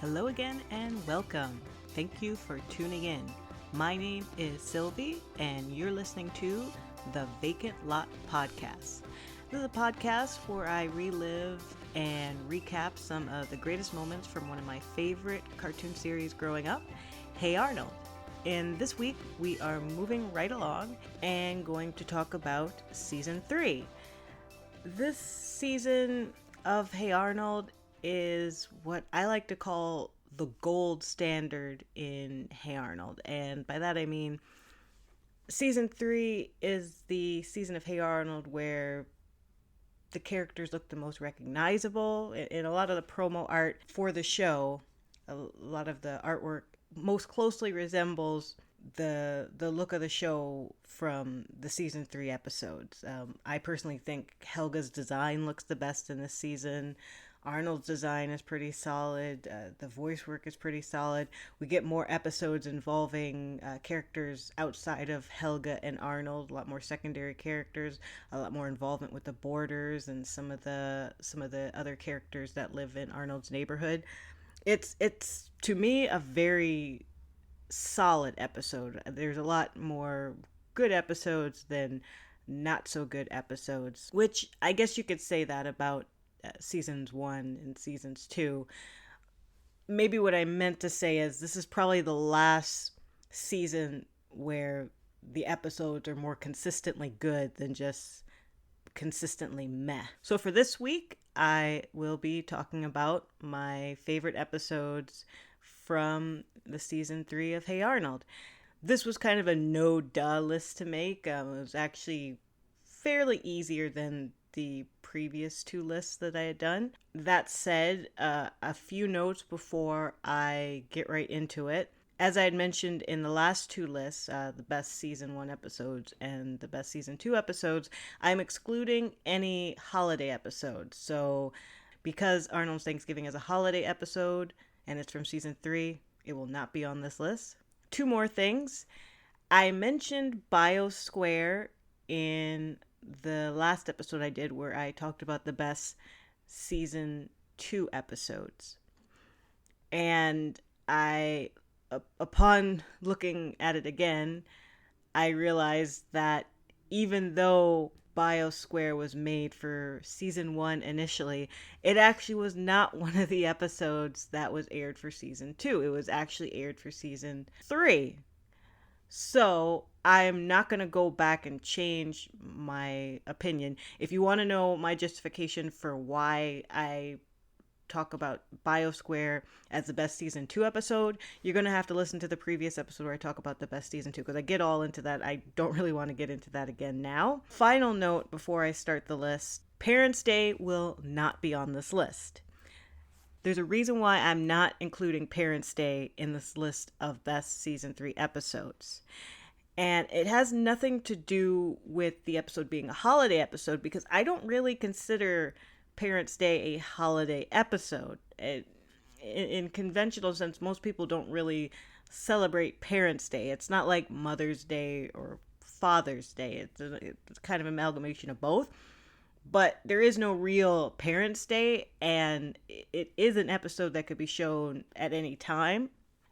Hello again and welcome. Thank you for tuning in. My name is Sylvie and you're listening to the Vacant Lot Podcast. This is a podcast where I relive and recap some of the greatest moments from one of my favorite cartoon series growing up, Hey Arnold. And this week we are moving right along and going to talk about Season 3. This season of Hey Arnold is what I like to call the gold standard in Hey Arnold. And by that I mean season 3 is the season of Hey Arnold where the characters look the most recognizable. In a lot of the promo art for the show, a lot of the artwork most closely resembles the look of the show from the season 3 episodes. I personally think Helga's design looks the best in this season. Arnold's design is pretty solid. The voice work is pretty solid. We get more episodes involving characters outside of Helga and Arnold. A lot more secondary characters. A lot more involvement with the boarders and some of the other characters that live in Arnold's neighborhood. It's to me a very solid episode. There's a lot more good episodes than not so good episodes, which I guess you could say that about seasons 1 and seasons 2. Maybe what I meant to say is this is probably the last season where the episodes are more consistently good than just consistently meh. So for this week, I will be talking about my favorite episodes from the season 3 of Hey Arnold. This was kind of a no-duh list to make. It was actually fairly easier than the previous 2 lists that I had done. That said, a few notes before I get right into it. As I had mentioned in the last 2 lists, the best season 1 episodes and the best season 2 episodes, I'm excluding any holiday episodes. So because Arnold's Thanksgiving is a holiday episode and it's from season 3, it will not be on this list. 2 more things. I mentioned Biosquare in the last episode I did where I talked about the best season 2 episodes. And upon looking at it again, I realized that even though Biosquare was made for season 1 initially, it actually was not one of the episodes that was aired for season 2. It was actually aired for season 3. So I'm not going to go back and change my opinion. If you want to know my justification for why I talk about Biosquare as the best season 2 episode, you're going to have to listen to the previous episode where I talk about the best season 2, because I get all into that. I don't really want to get into that again now. Final note before I start the list: Parents' Day will not be on this list. There's a reason why I'm not including Parents' Day in this list of best season 3 episodes. And it has nothing to do with the episode being a holiday episode, because I don't really consider Parents' Day a holiday episode. In conventional sense, most people don't really celebrate Parents' Day. It's not like Mother's Day or Father's Day. It's kind of an amalgamation of both. But there is no real Parents' Day, and it is an episode that could be shown at any time.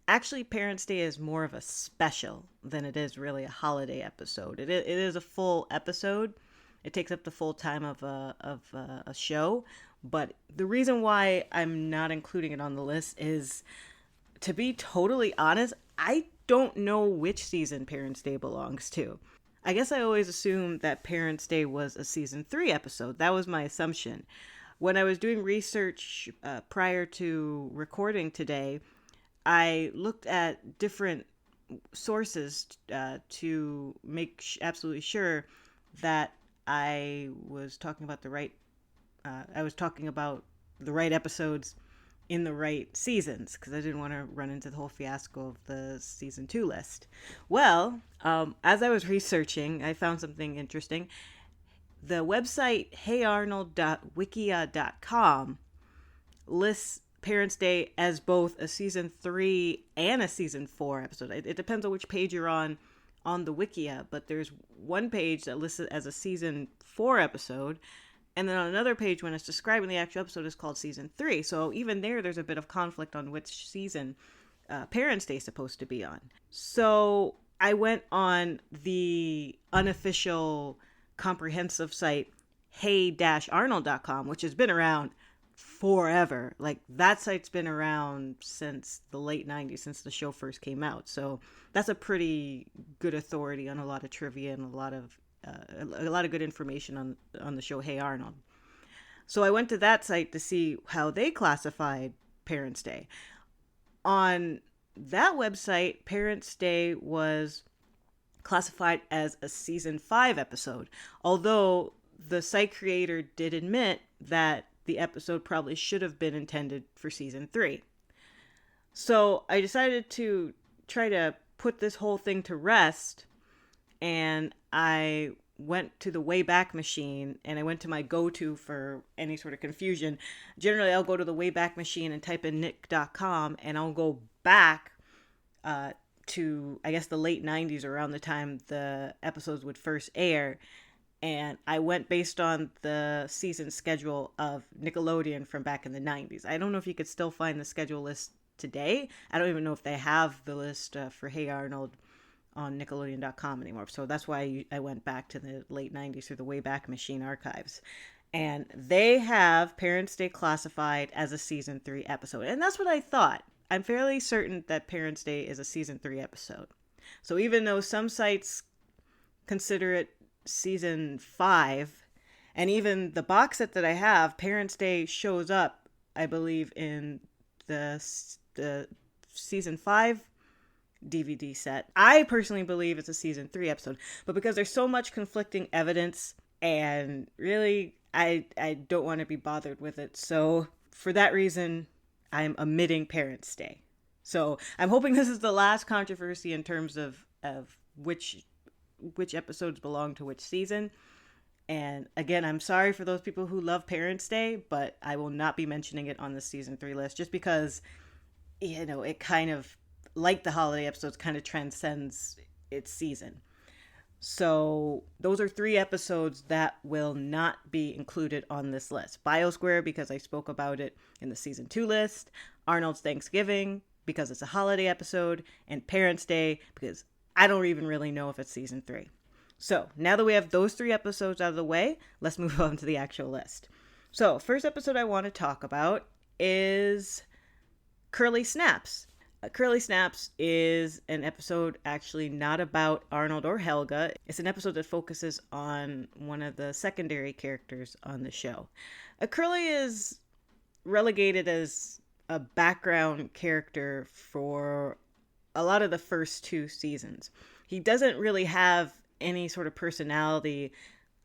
Actually, Parents' Day is more of a special than it is really a holiday episode. It is a full episode. It takes up the full time of a show. But the reason why I'm not including it on the list is, to be totally honest, I don't know which season Parents' Day belongs to. I guess I always assumed that Parents' Day was a season 3 episode. That was my assumption. When I was doing research prior to recording today, I looked at different sources to make absolutely sure that I was talking about the right episodes in the right seasons, because I didn't want to run into the whole fiasco of the season 2 list. Well, as I was researching, I found something interesting. The website heyarnold.wikia.com lists Parents' Day as both a season 3 and a season 4 episode. It depends on which page you're on the Wikia, but there's one page that lists it as a season 4 episode, And then on another page, when it's describing the actual episode, is called season 3. So even there's a bit of conflict on which season Parents' Day is supposed to be on. So I went on the unofficial comprehensive site, hey-arnold.com, which has been around forever. Like, that site's been around since the late 90s, since the show first came out. So that's a pretty good authority on a lot of trivia and a lot of good information on the show Hey Arnold. So I went to that site to see how they classified Parents' Day. On that website, Parents' Day was classified as a season 5 episode, although the site creator did admit that the episode probably should have been intended for season 3. So I decided to try to put this whole thing to rest, and I went to the Wayback Machine, and I went to my go-to for any sort of confusion. Generally, I'll go to the Wayback Machine and type in nick.com, and I'll go back to, I guess, the late 90s, around the time the episodes would first air. And I went based on the season schedule of Nickelodeon from back in the 90s. I don't know if you could still find the schedule list today. I don't even know if they have the list for Hey Arnold on Nickelodeon.com anymore. So that's why I went back to the late 90s through the Wayback Machine archives. And they have Parents' Day classified as a season 3 episode. And that's what I thought. I'm fairly certain that Parents' Day is a season 3 episode. So even though some sites consider it season 5, and even the box set that I have, Parents' Day shows up, I believe, in the season 5 DVD set. I personally believe it's a season 3 episode, but because there's so much conflicting evidence, and really I don't want to be bothered with it, so for that reason I'm omitting Parents' Day. So I'm hoping this is the last controversy in terms of which episodes belong to which season. And again, I'm sorry for those people who love Parents' Day, but I will not be mentioning it on the season 3 list, just because, it kind of, like the holiday episodes, kind of transcends its season. So those are 3 episodes that will not be included on this list. BioSquare, because I spoke about it in the season 2 list. Arnold's Thanksgiving, because it's a holiday episode. And Parents' Day, because I don't even really know if it's season 3. So now that we have those 3 episodes out of the way, let's move on to the actual list. So first episode I want to talk about is Curly Snaps. Curly Snaps is an episode actually not about Arnold or Helga. It's an episode that focuses on one of the secondary characters on the show. Curly is relegated as a background character for a lot of the first 2 seasons. He doesn't really have any sort of personality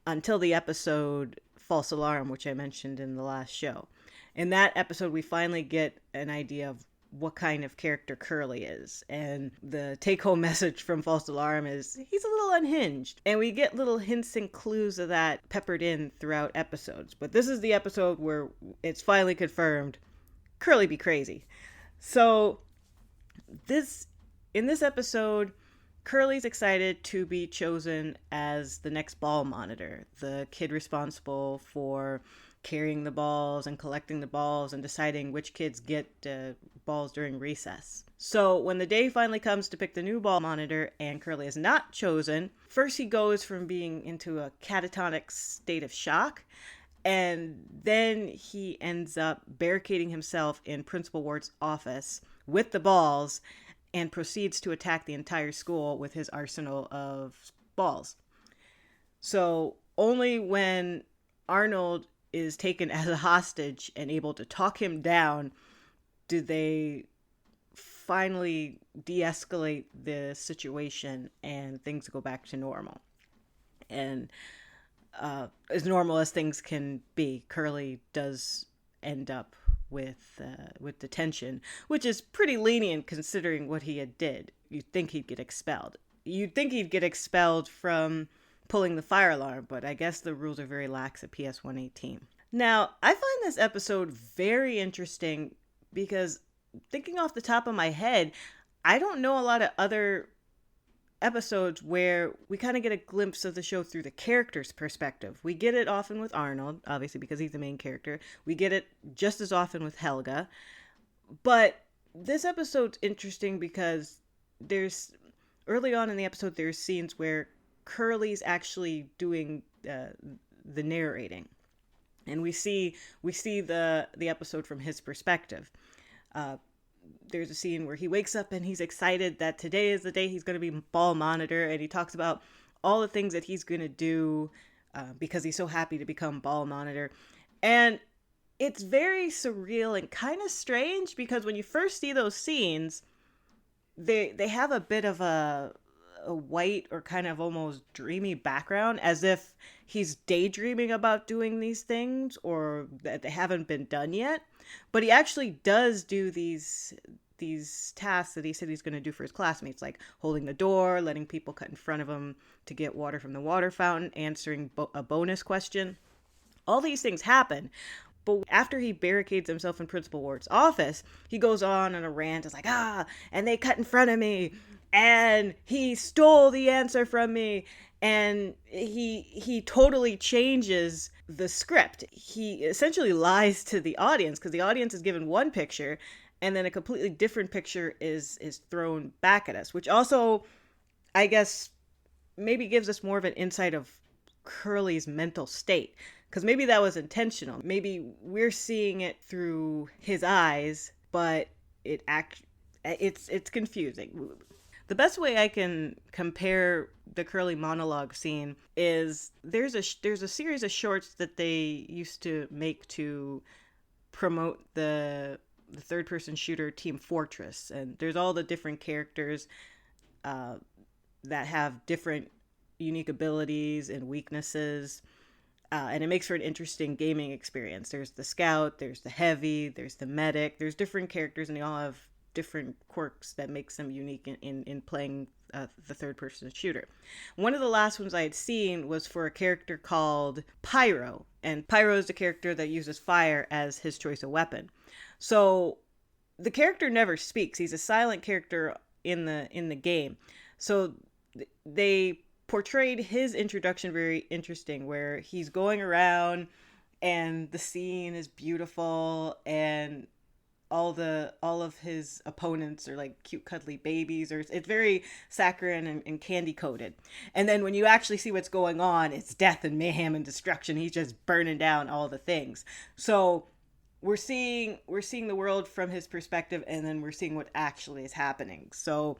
until the episode False Alarm, which I mentioned in the last show. In that episode, we finally get an idea of what kind of character Curly is. And the take-home message from False Alarm is he's a little unhinged. And we get little hints and clues of that peppered in throughout episodes. But this is the episode where it's finally confirmed Curly be crazy. So in this episode, Curly's excited to be chosen as the next ball monitor, the kid responsible for carrying the balls and collecting the balls and deciding which kids get balls during recess. So when the day finally comes to pick the new ball monitor and Curly is not chosen, first he goes from being into a catatonic state of shock, and then he ends up barricading himself in Principal Wart's office with the balls and proceeds to attack the entire school with his arsenal of balls. So only when Arnold is taken as a hostage and able to talk him down do they finally de-escalate the situation and things go back to normal. And as normal as things can be, Curly does end up with detention, which is pretty lenient considering what he had did. You'd think he'd get expelled. You'd think he'd get expelled from pulling the fire alarm, but I guess the rules are very lax at PS 118. Now, I find this episode very interesting because, thinking off the top of my head, I don't know a lot of other episodes where we kind of get a glimpse of the show through the character's perspective. We get it often with Arnold, obviously, because he's the main character. We get it just as often with Helga. But this episode's interesting because early on in the episode, there's scenes where Curly's actually doing the narrating. And we see the episode from his perspective. There's a scene where he wakes up and he's excited that today is the day he's going to be ball monitor, and he talks about all the things that he's going to do because he's so happy to become ball monitor. And it's very surreal and kind of strange because when you first see those scenes, they have a bit of a white or kind of almost dreamy background, as if he's daydreaming about doing these things or that they haven't been done yet. But he actually does do these tasks that he said he's going to do for his classmates, like holding the door, letting people cut in front of him to get water from the water fountain, answering a bonus question. All these things happen. But after he barricades himself in Principal Ward's office, he goes on a rant. It's like, and they cut in front of me, and he stole the answer from me. And he totally changes the script. He essentially lies to the audience because the audience is given one picture, and then a completely different picture is thrown back at us, which also, I guess, maybe gives us more of an insight of Curly's mental state. Because maybe that was intentional. Maybe we're seeing it through his eyes, but it's confusing. The best way I can compare the Curly monologue scene is there's a series of shorts that they used to make to promote the third-person shooter Team Fortress, and there's all the different characters that have different unique abilities and weaknesses. And it makes for an interesting gaming experience. There's the scout, there's the heavy, there's the medic. There's different characters, and they all have different quirks that makes them unique in playing the third-person shooter. One of the last ones I had seen was for a character called Pyro. And Pyro is the character that uses fire as his choice of weapon. So the character never speaks. He's a silent character in the game. So they portrayed his introduction very interesting, where he's going around and the scene is beautiful and all of his opponents are like cute cuddly babies, or it's very saccharine and candy coated. And then when you actually see what's going on, it's death and mayhem and destruction. He's just burning down all the things. So we're seeing the world from his perspective, and then we're seeing what actually is happening. So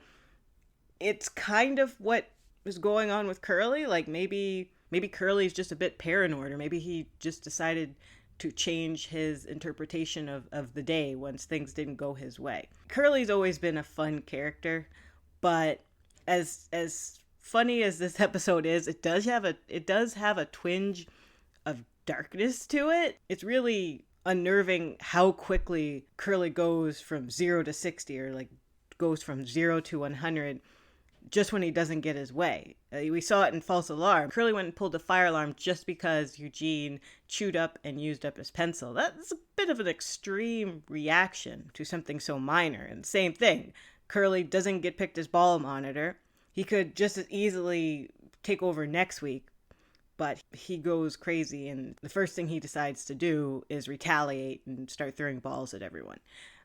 it's kind of what is going on with Curly. Like maybe Curly's just a bit paranoid, or maybe he just decided to change his interpretation of the day once things didn't go his way. Curly's always been a fun character, but as funny as this episode is, it does have a twinge of darkness to it. It's really unnerving how quickly Curly goes from 0 to 60, or like goes from 0 to 100 just when he doesn't get his way. We saw it in False Alarm. Curly went and pulled the fire alarm just because Eugene chewed up and used up his pencil. That's a bit of an extreme reaction to something so minor. And same thing, Curly doesn't get picked as ball monitor. He could just as easily take over next week, but he goes crazy, and the first thing he decides to do is retaliate and start throwing balls at everyone.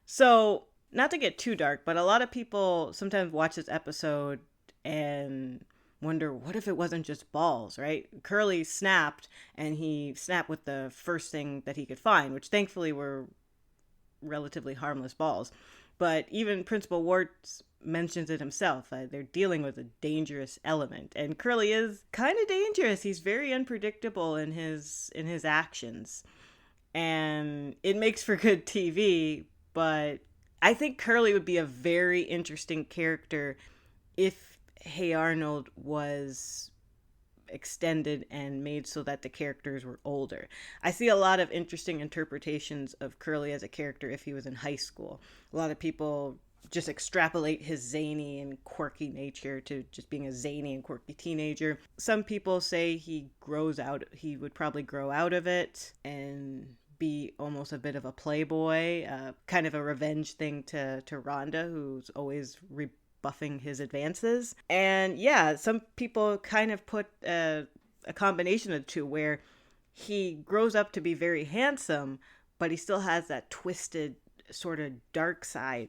So, not to get too dark, but a lot of people sometimes watch this episode and wonder, what if it wasn't just balls, right? Curly snapped, and he snapped with the first thing that he could find, which thankfully were relatively harmless balls. But even Principal Ward mentions it himself. They're dealing with a dangerous element, and Curly is kind of dangerous. He's very unpredictable in his actions, and it makes for good TV. But I think Curly would be a very interesting character if Hey Arnold was extended and made so that the characters were older. I see a lot of interesting interpretations of Curly as a character if he was in high school. A lot of people just extrapolate his zany and quirky nature to just being a zany and quirky teenager. Some people say he would probably grow out of it and be almost a bit of a playboy, kind of a revenge thing to Rhonda, who's always buffing his advances. And yeah, some people kind of put a combination of the two, where he grows up to be very handsome, but he still has that twisted sort of dark side,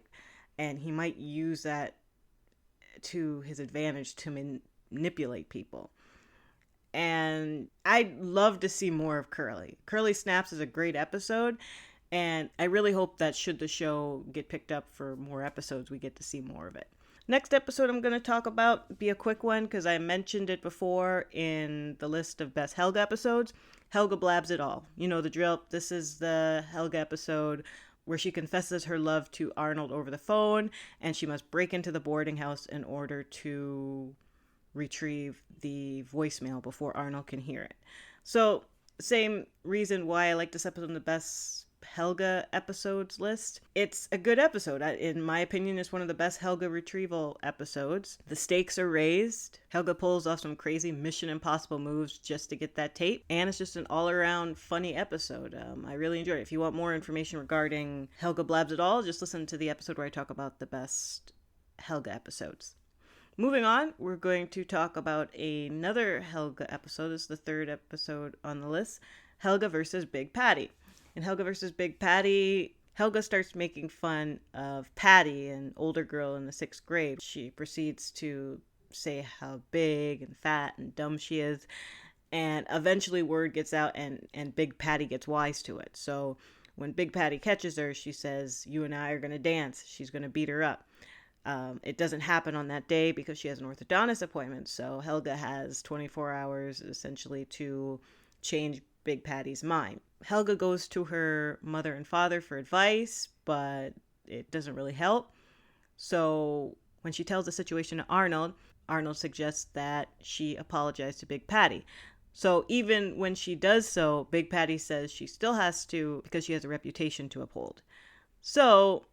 and he might use that to his advantage to manipulate people. And I'd love to see more of Curly. Curly Snaps is a great episode, and I really hope that should the show get picked up for more episodes, we get to see more of it. Next episode I'm going to talk about, be a quick one because I mentioned it before in the list of best Helga episodes. Helga Blabs It All. You know the drill. This is the Helga episode where she confesses her love to Arnold over the phone, and she must break into the boarding house in order to retrieve the voicemail before Arnold can hear it. So, same reason why I like this episode on the best Helga episodes list. It's a good episode. In my opinion, it's one of the best Helga retrieval episodes. The stakes are raised. Helga pulls off some crazy Mission Impossible moves just to get that tape. And it's just an all-around funny episode. I really enjoyed it. If you want more information regarding Helga Blabs It All, just listen to the episode where I talk about the best Helga episodes. Moving on, we're going to talk about another Helga episode. This is the third episode on the list. Helga versus Big Patty. In Helga versus Big Patty, Helga starts making fun of Patty, an older girl in the 6th grade. She proceeds to say how big and fat and dumb she is. And eventually word gets out and Big Patty gets wise to it. So when Big Patty catches her, she says, "You and I are going to dance." She's going to beat her up. It doesn't happen on that day because she has an orthodontist appointment. So Helga has 24 hours essentially to change Big Patty's mind. Helga goes to her mother and father for advice, but it doesn't really help. So when she tells the situation to Arnold, Arnold suggests that she apologize to Big Patty. So even when she does so, Big Patty says she still has to because she has a reputation to uphold. So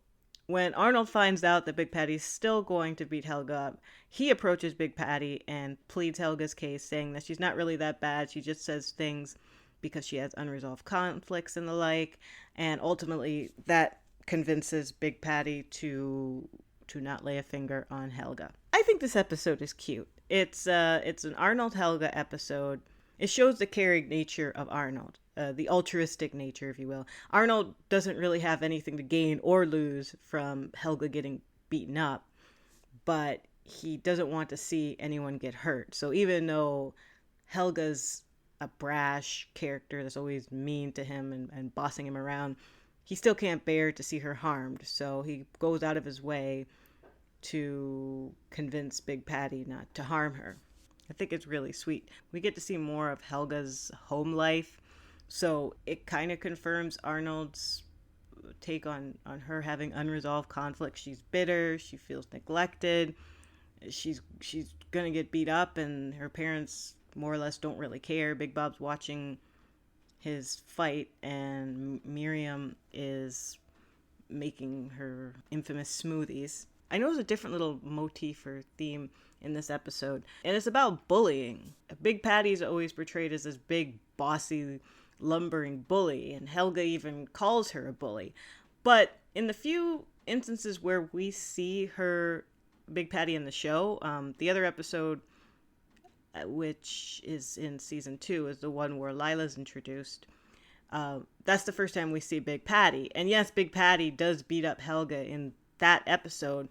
when Arnold finds out that Big Patty's still going to beat Helga up, he approaches Big Patty and pleads Helga's case, saying that she's not really that bad. She just says things because she has unresolved conflicts and the like. And ultimately, that convinces Big Patty to not lay a finger on Helga. I think this episode is cute. It's an Arnold Helga episode. It shows the caring nature of Arnold. The altruistic nature, if you will. Arnold doesn't really have anything to gain or lose from Helga getting beaten up, but he doesn't want to see anyone get hurt. So even though Helga's a brash character that's always mean to him and bossing him around, he still can't bear to see her harmed. So he goes out of his way to convince Big Patty not to harm her. I think it's really sweet. We get to see more of Helga's home life. So it kind of confirms Arnold's take on her having unresolved conflict. She's bitter. She feels neglected. She's going to get beat up, and her parents more or less don't really care. Big Bob's watching his fight, and Miriam is making her infamous smoothies. I know there's a different little motif or theme in this episode, and it's about bullying. Big Patty's always portrayed as this big, bossy, lumbering bully, and Helga even calls her a bully. But in the few instances where we see her, Big Patty, in the show, the other episode, which is in season 2, is the one where Lila's introduced. That's the first time we see Big Patty. And yes, Big Patty does beat up Helga in that episode,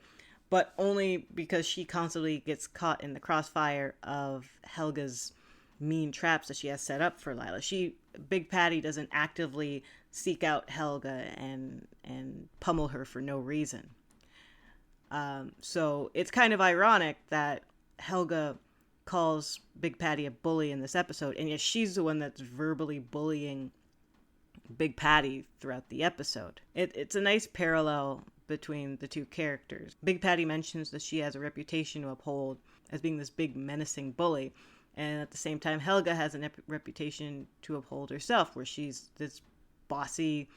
but only because she constantly gets caught in the crossfire of Helga's mean traps that she has set up for Lila. Big Patty doesn't actively seek out Helga and pummel her for no reason. So it's kind of ironic that Helga calls Big Patty a bully in this episode, and yet she's the one that's verbally bullying Big Patty throughout the episode. It's a nice parallel between the two characters. Big Patty mentions that she has a reputation to uphold as being this big menacing bully, and at the same time Helga has a reputation to uphold herself, where she's this bossy,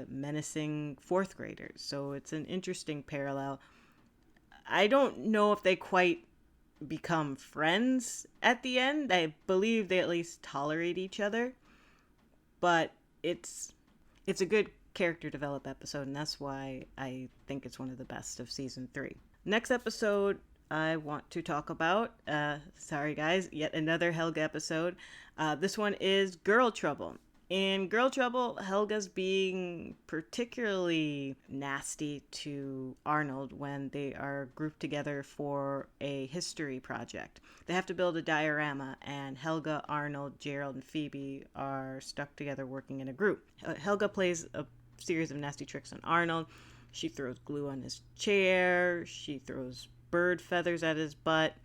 menacing 4th grader. So it's an interesting parallel. I don't know if they quite become friends at the end. I believe they at least tolerate each other, but it's a good character develop episode, and that's why I think it's one of the best of season 3. Next episode I want to talk about, sorry guys, yet another Helga episode. This one is Girl Trouble. In Girl Trouble, Helga's being particularly nasty to Arnold when they are grouped together for a history project. They have to build a diorama, and Helga, Arnold, Gerald, and Phoebe are stuck together working in a group. Helga plays a series of nasty tricks on Arnold. She throws glue on his chair. She throws bird feathers at his butt.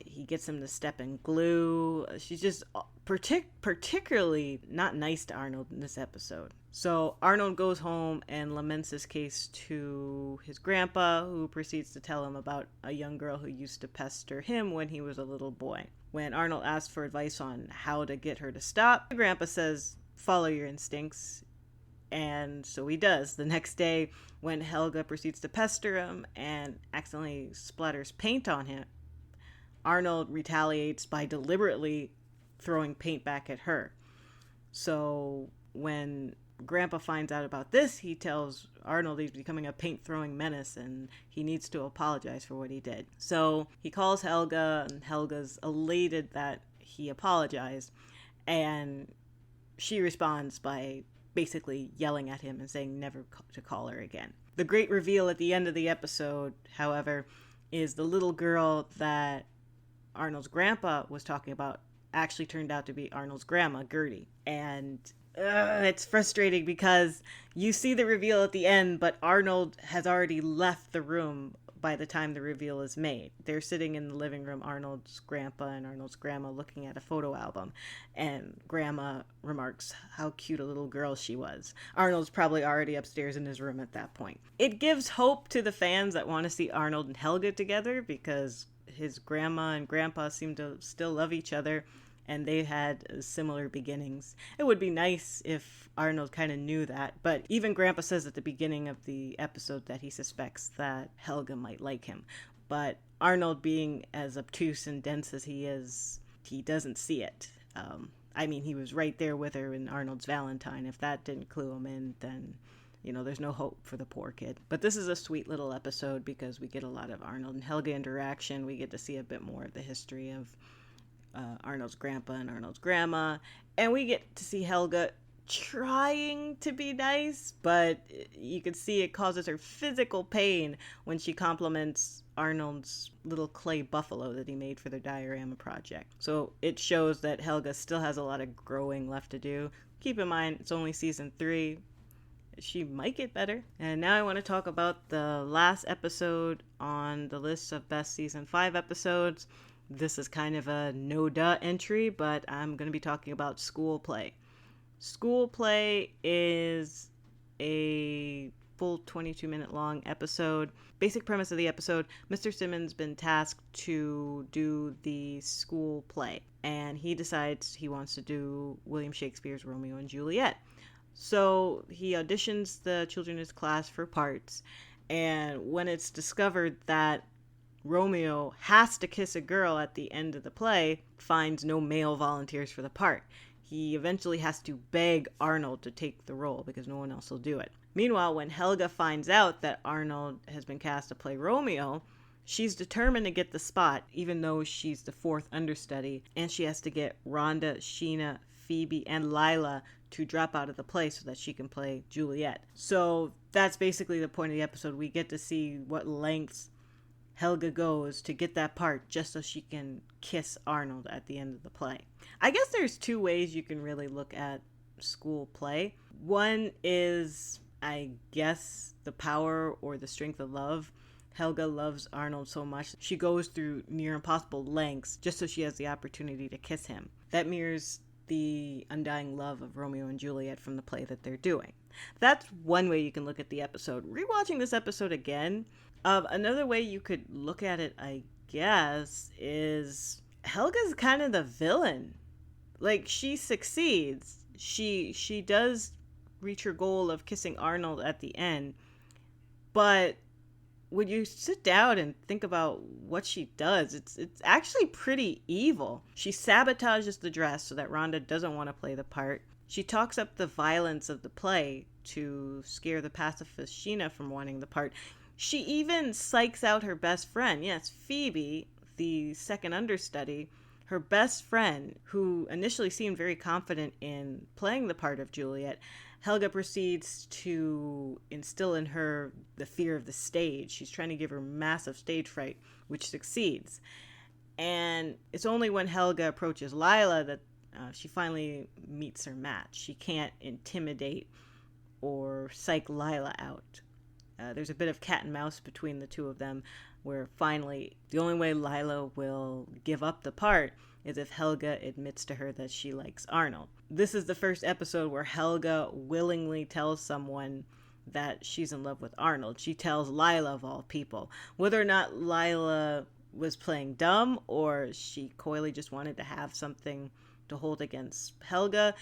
He gets him to step in glue. She's just particularly not nice to Arnold in this episode. So Arnold goes home and laments his case to his grandpa, who proceeds to tell him about a young girl who used to pester him when he was a little boy. When Arnold asks for advice on how to get her to stop, the grandpa says, "Follow your instincts." And so he does. The next day, when Helga proceeds to pester him and accidentally splatters paint on him, Arnold retaliates by deliberately throwing paint back at her. So when Grandpa finds out about this, he tells Arnold he's becoming a paint-throwing menace and he needs to apologize for what he did. So he calls Helga, and Helga's elated that he apologized, and she responds by basically yelling at him and saying never to call her again. The great reveal at the end of the episode, however, is the little girl that Arnold's grandpa was talking about actually turned out to be Arnold's grandma, Gertie. And it's frustrating because you see the reveal at the end, but Arnold has already left the room by the time the reveal is made. They're sitting in the living room, Arnold's grandpa and Arnold's grandma, looking at a photo album, and grandma remarks how cute a little girl she was. Arnold's probably already upstairs in his room at that point. It gives hope to the fans that want to see Arnold and Helga together, because his grandma and grandpa seem to still love each other, and they had similar beginnings. It would be nice if Arnold kind of knew that, but even Grandpa says at the beginning of the episode that he suspects that Helga might like him. But Arnold, being as obtuse and dense as he is, he doesn't see it. I mean, he was right there with her in Arnold's Valentine. If that didn't clue him in, then there's no hope for the poor kid. But this is a sweet little episode because we get a lot of Arnold and Helga interaction. We get to see a bit more of the history of Arnold's grandpa and Arnold's grandma, and we get to see Helga trying to be nice, but you can see it causes her physical pain when she compliments Arnold's little clay buffalo that he made for their diorama project. So it shows that Helga still has a lot of growing left to do. Keep in mind, it's only season 3. She might get better. And now I want to talk about the last episode on the list of best season 5 episodes. This is kind of a no-duh entry, but I'm going to be talking about School Play. School Play is a full 22-minute long episode. Basic premise of the episode, Mr. Simmons been tasked to do the school play, and he decides he wants to do William Shakespeare's Romeo and Juliet. So he auditions the children in his class for parts, and when it's discovered that Romeo has to kiss a girl at the end of the play, finds no male volunteers for the part. He eventually has to beg Arnold to take the role because no one else will do it. Meanwhile, when Helga finds out that Arnold has been cast to play Romeo, she's determined to get the spot, even though she's the 4th understudy, and she has to get Rhonda, Sheena, Phoebe, and Lila to drop out of the play so that she can play Juliet. So that's basically the point of the episode. We get to see what lengths Helga goes to get that part just so she can kiss Arnold at the end of the play. I guess there's 2 ways you can really look at School Play. One is, I guess, the power or the strength of love. Helga loves Arnold so much, she goes through near impossible lengths just so she has the opportunity to kiss him. That mirrors the undying love of Romeo and Juliet from the play that they're doing. That's one way you can look at the episode. Rewatching this episode again, another way you could look at it, I guess, is Helga's kind of the villain. Like, she succeeds. She does reach her goal of kissing Arnold at the end, but when you sit down and think about what she does, it's actually pretty evil. She sabotages the dress so that Rhonda doesn't want to play the part. She talks up the violence of the play to scare the pacifist Sheena from wanting the part. She even psychs out her best friend. Yes, Phoebe, the second understudy, her best friend, who initially seemed very confident in playing the part of Juliet. Helga proceeds to instill in her the fear of the stage. She's trying to give her massive stage fright, which succeeds. And it's only when Helga approaches Lila that she finally meets her match. She can't intimidate or psych Lila out. There's a bit of cat and mouse between the two of them, where finally the only way Lila will give up the part is if Helga admits to her that she likes Arnold. This is the first episode where Helga willingly tells someone that she's in love with Arnold. She tells Lila, of all people. Whether or not Lila was playing dumb or she coyly just wanted to have something to hold against Helga,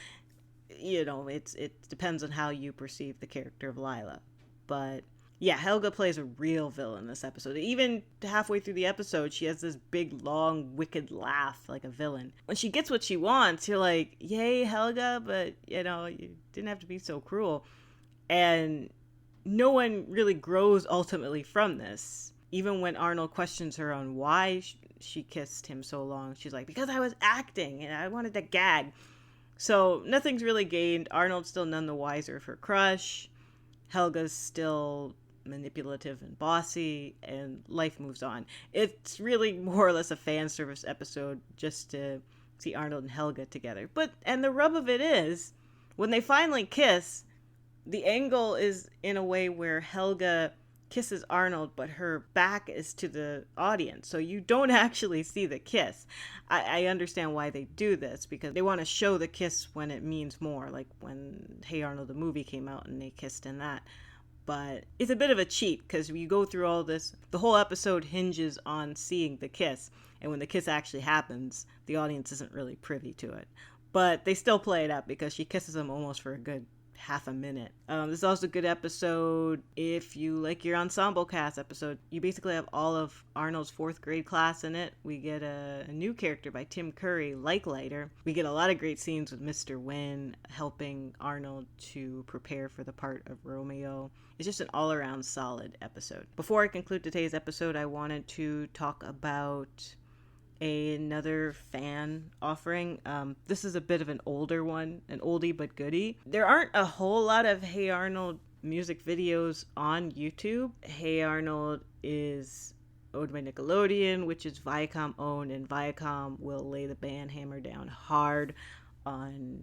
it depends on how you perceive the character of Lila. But yeah, Helga plays a real villain this episode. Even halfway through the episode, she has this big, long, wicked laugh like a villain. When she gets what she wants, you're like, yay, Helga, but, you didn't have to be so cruel. And no one really grows ultimately from this. Even when Arnold questions her on why she kissed him so long, she's like, because I was acting and I wanted to gag. So nothing's really gained. Arnold's still none the wiser of her crush. Helga's still manipulative and bossy, and life moves on. It's really more or less a fan service episode just to see Arnold and Helga together. And the rub of it is, when they finally kiss, the angle is in a way where Helga kisses Arnold, but her back is to the audience, so you don't actually see the kiss. I understand why they do this, because they want to show the kiss when it means more, like when Hey Arnold the movie came out and they kissed in that. But it's a bit of a cheat, because you go through all this, the whole episode hinges on seeing the kiss, and when the kiss actually happens, the audience isn't really privy to it. But they still play it up, because she kisses him almost for a good half a minute. This is also a good episode if you like your ensemble cast episode. You basically have all of Arnold's 4th grade class in it. We get a new character by Tim Curry, Like Lighter. We get a lot of great scenes with Mr. Wynn helping Arnold to prepare for the part of Romeo. It's just an all-around solid episode. Before I conclude today's episode, I wanted to talk about another fan offering. This is a bit of an older one, an oldie but goodie. There aren't a whole lot of Hey Arnold music videos on YouTube. Hey Arnold is owned by Nickelodeon, which is Viacom owned, and Viacom will lay the band hammer down hard on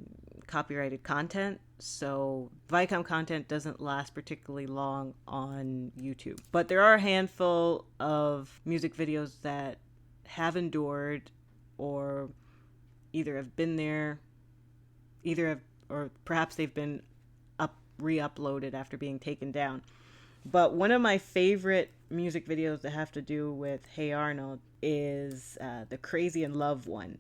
copyrighted content. So Viacom content doesn't last particularly long on YouTube. But there are a handful of music videos that have endured, or either have been there, or perhaps they've been re-uploaded after being taken down. But one of my favorite music videos that have to do with Hey Arnold is the Crazy in Love one.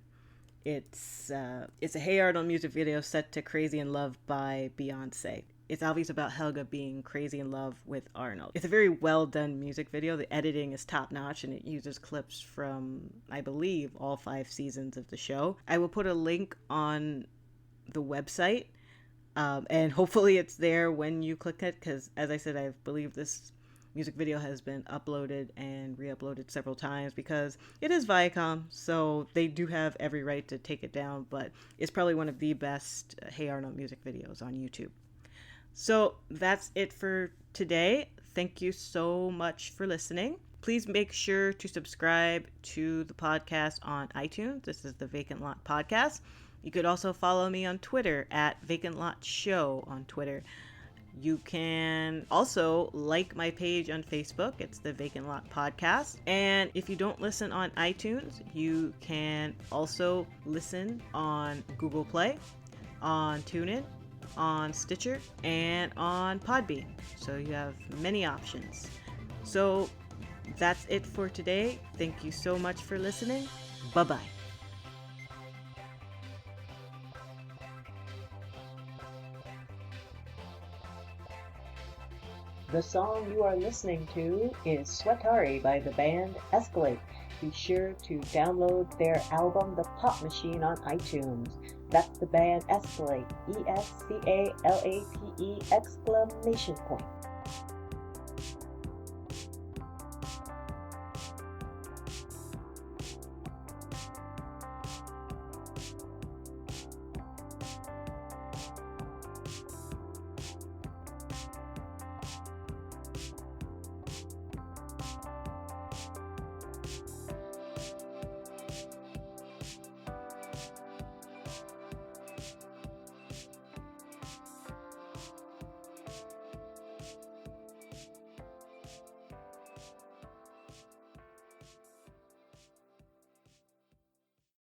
It's a Hey Arnold music video set to Crazy in Love by Beyonce. It's obvious about Helga being crazy in love with Arnold. It's a very well done music video. The editing is top notch, and it uses clips from, I believe, all 5 seasons of the show. I will put a link on the website, and hopefully it's there when you click it, because as I said, I believe this music video has been uploaded and re-uploaded several times, because it is Viacom, so they do have every right to take it down, but it's probably one of the best Hey Arnold music videos on YouTube. So that's it for today. Thank you so much for listening. Please make sure to subscribe to the podcast on iTunes. This is the Vacant Lot Podcast. You could also follow me on Twitter at Vacant Lot Show on Twitter. You can also like my page on Facebook. It's the Vacant Lot Podcast. And if you don't listen on iTunes, you can also listen on Google Play, on TuneIn, on Stitcher, and on Podbean. So you have many options. So that's it for today. Thank you so much for listening. Bye-bye. The song you are listening to is Sweatari by the band Escalate. Be sure to download their album The Pop Machine on iTunes. That's the band Escalate, ESCALATE !